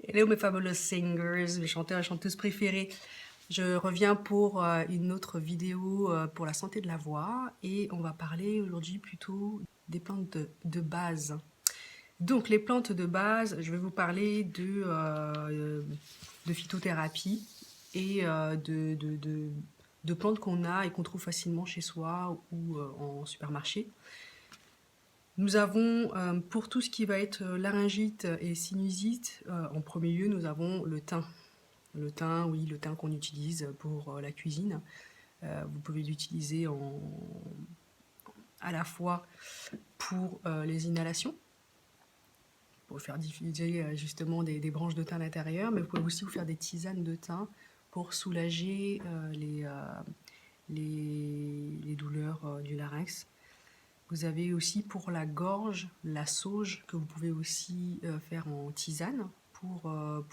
Hello mes fabulous singers, mes chanteurs et chanteuses préférés. Je reviens pour une autre vidéo pour la santé de la voix et on va parler aujourd'hui plutôt des plantes de base. Donc les plantes de base, je vais vous parler de phytothérapie et de plantes qu'on a et qu'on trouve facilement chez soi ou en supermarché. Nous avons, pour tout ce qui va être laryngite et sinusite, en premier lieu, nous avons le thym. Le thym, oui, le thym qu'on utilise pour la cuisine. Vous pouvez l'utiliser à la fois pour les inhalations, pour faire diffuser justement des branches de thym à l'intérieur, mais vous pouvez aussi vous faire des tisanes de thym pour soulager les douleurs du larynx. Vous avez aussi pour la gorge, la sauge que vous pouvez aussi faire en tisane pour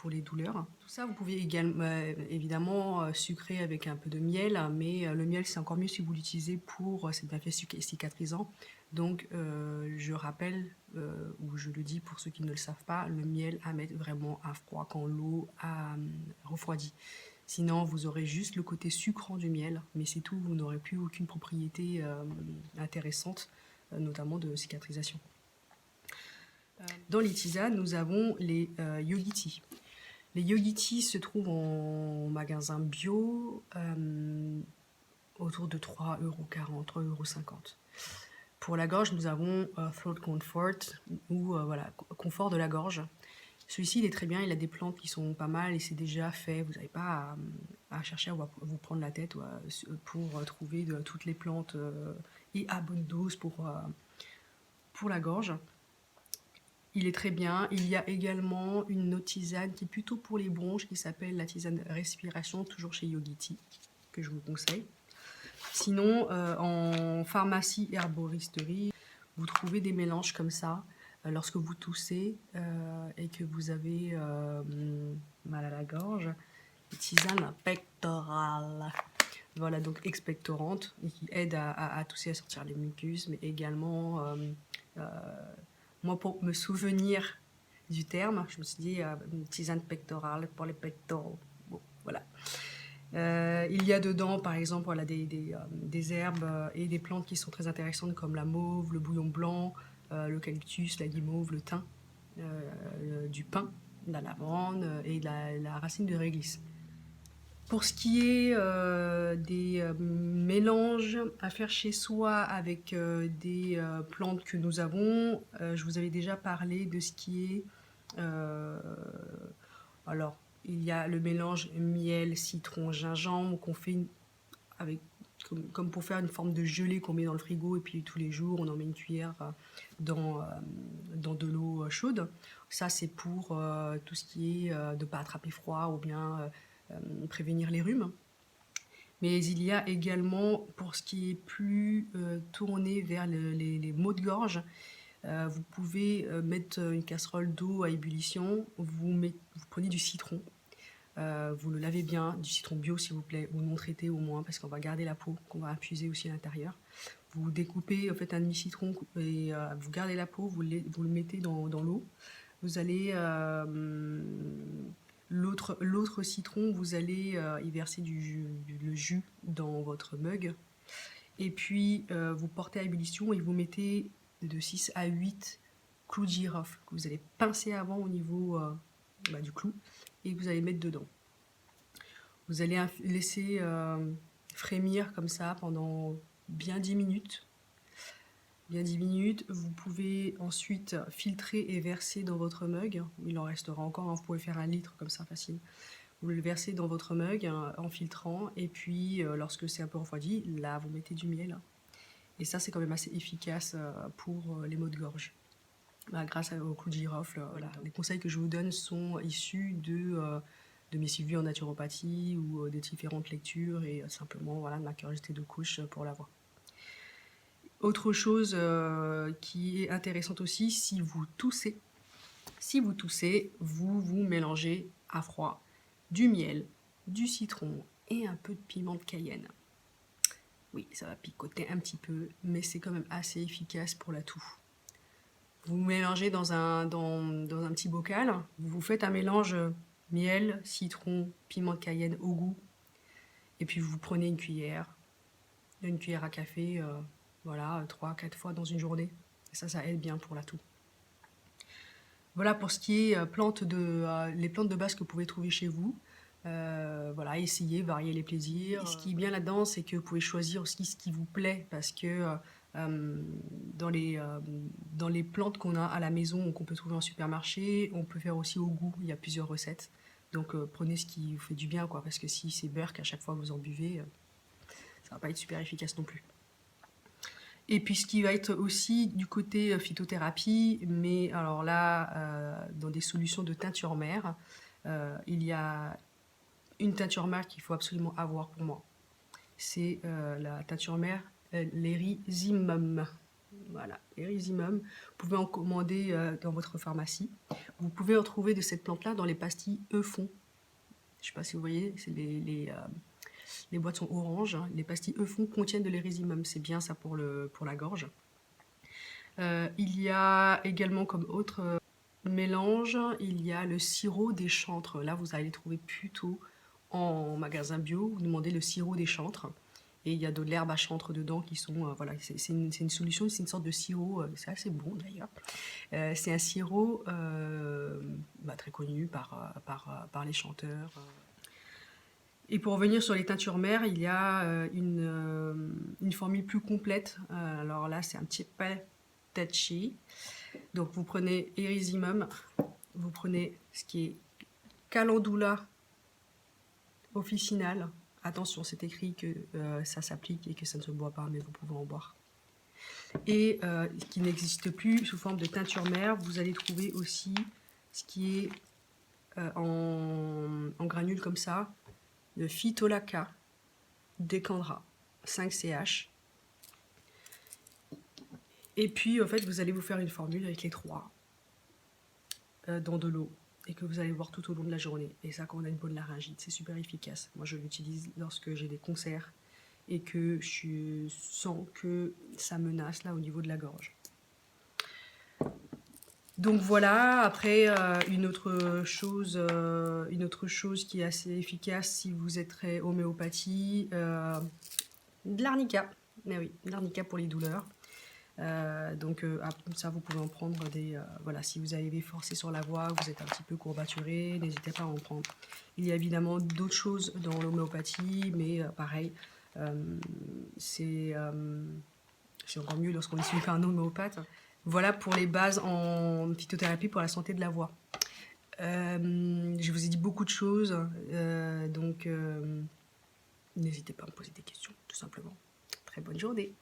les douleurs. Tout ça, vous pouvez également, évidemment sucrer avec un peu de miel, mais le miel c'est encore mieux si vous l'utilisez pour ses bienfaits cicatrisants. Donc je rappelle, ou je le dis pour ceux qui ne le savent pas, le miel à mettre vraiment à froid quand l'eau a refroidi. Sinon, vous aurez juste le côté sucrant du miel, mais c'est tout, vous n'aurez plus aucune propriété intéressante, notamment de cicatrisation. Dans les tisanes, nous avons les yogiti. Les yogiti se trouvent en magasin bio autour de 3,40 €, 3,50 €. Pour la gorge, nous avons Throat Comfort, ou voilà, confort de la gorge. Celui-ci, il est très bien, il a des plantes qui sont pas mal et c'est déjà fait. Vous n'avez pas à chercher à vous prendre la tête pour trouver toutes les plantes et à bonne dose pour la gorge. Il est très bien. Il y a également une autre tisane qui est plutôt pour les bronches qui s'appelle la tisane respiration, toujours chez Yogiti, que je vous conseille. Sinon, en pharmacie herboristerie, vous trouvez des mélanges comme ça. Lorsque vous toussez et que vous avez mal à la gorge, tisane pectorale. Voilà, donc expectorante, et qui aide à tousser, à sortir les mucus, mais également, moi pour me souvenir du terme, je me suis dit une tisane pectorale pour les pectoraux. Bon, voilà. Il y a dedans, par exemple, voilà, des herbes et des plantes qui sont très intéressantes comme la mauve, le bouillon blanc, l'eucalyptus, la guimauve, le thym, du pin, la lavande et la racine de réglisse. Pour ce qui est des mélanges à faire chez soi avec des plantes que nous avons, je vous avais déjà parlé de ce qui est... alors, il y a le mélange miel, citron, gingembre qu'on fait avec, comme pour faire une forme de gelée qu'on met dans le frigo et puis tous les jours on en met une cuillère dans de l'eau chaude. Ça c'est pour tout ce qui est de ne pas attraper froid ou bien prévenir les rhumes. Mais il y a également, pour ce qui est plus tourné vers les maux de gorge, vous pouvez mettre une casserole d'eau à ébullition, vous prenez du citron, vous le lavez bien, du citron bio s'il vous plaît, ou non traité au moins, parce qu'on va garder la peau, qu'on va infuser aussi à l'intérieur. Vous découpez en fait un demi-citron et vous gardez la peau, vous le mettez dans l'eau. Vous allez... L'autre citron, vous allez y verser le jus dans votre mug. Et puis, vous portez à ébullition et vous mettez de 6 à 8 clous de girofle que vous allez pincer avant au niveau du clou et vous allez mettre dedans. Vous allez laisser frémir comme ça pendant bien 10 minutes. Bien 10 minutes, vous pouvez ensuite filtrer et verser dans votre mug. Il en restera encore, hein, vous pouvez faire 1 litre comme ça facile. Vous le versez dans votre mug en filtrant et puis lorsque c'est un peu refroidi, là vous mettez du miel. Et ça c'est quand même assez efficace pour les maux de gorge. Grâce au clou de girofle, voilà. Les conseils que je vous donne sont issus de mes suivis en naturopathie ou des différentes lectures et simplement voilà, de ma curiosité de couche pour la voix. Autre chose qui est intéressante aussi, si vous toussez, vous mélangez à froid du miel, du citron et un peu de piment de Cayenne. Oui, ça va picoter un petit peu, mais c'est quand même assez efficace pour la toux. Vous mélangez dans un petit bocal. Vous faites un mélange miel, citron, piment de Cayenne au goût. Et puis vous prenez une cuillère à café, voilà, 3-4 fois dans une journée. Et ça aide bien pour la toux. Voilà pour ce qui est les plantes de base que vous pouvez trouver chez vous. Voilà, essayez, variez les plaisirs. Et ce qui est bien là-dedans, c'est que vous pouvez choisir aussi ce qui vous plaît, parce que dans les plantes qu'on a à la maison ou qu'on peut trouver en supermarché, on peut faire aussi au goût. Il y a plusieurs recettes. Donc prenez ce qui vous fait du bien, quoi, parce que si c'est beurre qu'à chaque fois vous en buvez, ça va pas être super efficace non plus. Et puis ce qui va être aussi du côté phytothérapie, mais alors là, dans des solutions de teinture mère, il y a une teinture mère qu'il faut absolument avoir pour moi. C'est la teinture mère, l'Erysimum. Voilà, Erysimum. Vous pouvez en commander dans votre pharmacie. Vous pouvez en trouver de cette plante-là dans les pastilles Eufon. Je ne sais pas si vous voyez, c'est les boîtes sont oranges. Les pastilles Eufon contiennent de l'Erysimum. C'est bien ça pour la gorge. Il y a également comme autre mélange, il y a le sirop des chantres. Là, vous allez le trouver plutôt en magasin bio. Vous demandez le sirop des chantres. Et il y a de l'herbe à chantre dedans qui sont... voilà, c'est une solution, c'est une sorte de sirop. C'est assez bon d'ailleurs. C'est un sirop très connu par les chanteurs. Et pour revenir sur les teintures mères, il y a une formule plus complète. Alors là, c'est un petit peu touchy. Donc vous prenez Erysimum, vous prenez ce qui est Calendula officinale. Attention, c'est écrit que ça s'applique et que ça ne se boit pas, mais vous pouvez en boire. Et qui n'existe plus sous forme de teinture mère, vous allez trouver aussi ce qui est en granules comme ça, de Phytolacca Decandra 5CH. Et puis en fait vous allez vous faire une formule avec les trois dans de l'eau et que vous allez boire tout au long de la journée. Et ça, quand on a une bonne laryngite, c'est super efficace. Moi je l'utilise lorsque j'ai des concerts et que je sens que ça menace là au niveau de la gorge. Donc voilà, après une autre chose qui est assez efficace si vous êtes très homéopathie, de l'arnica. Mais oui, de l'arnica pour les douleurs. Donc ça vous pouvez en prendre voilà, si vous avez forcé sur la voie, vous êtes un petit peu courbaturé, n'hésitez pas à en prendre. Il y a évidemment d'autres choses dans l'homéopathie, mais pareil, c'est encore mieux lorsqu'on est suivi par un homéopathe. Voilà pour les bases en phytothérapie pour la santé de la voix. Je vous ai dit beaucoup de choses, donc n'hésitez pas à me poser des questions, tout simplement. Très bonne journée.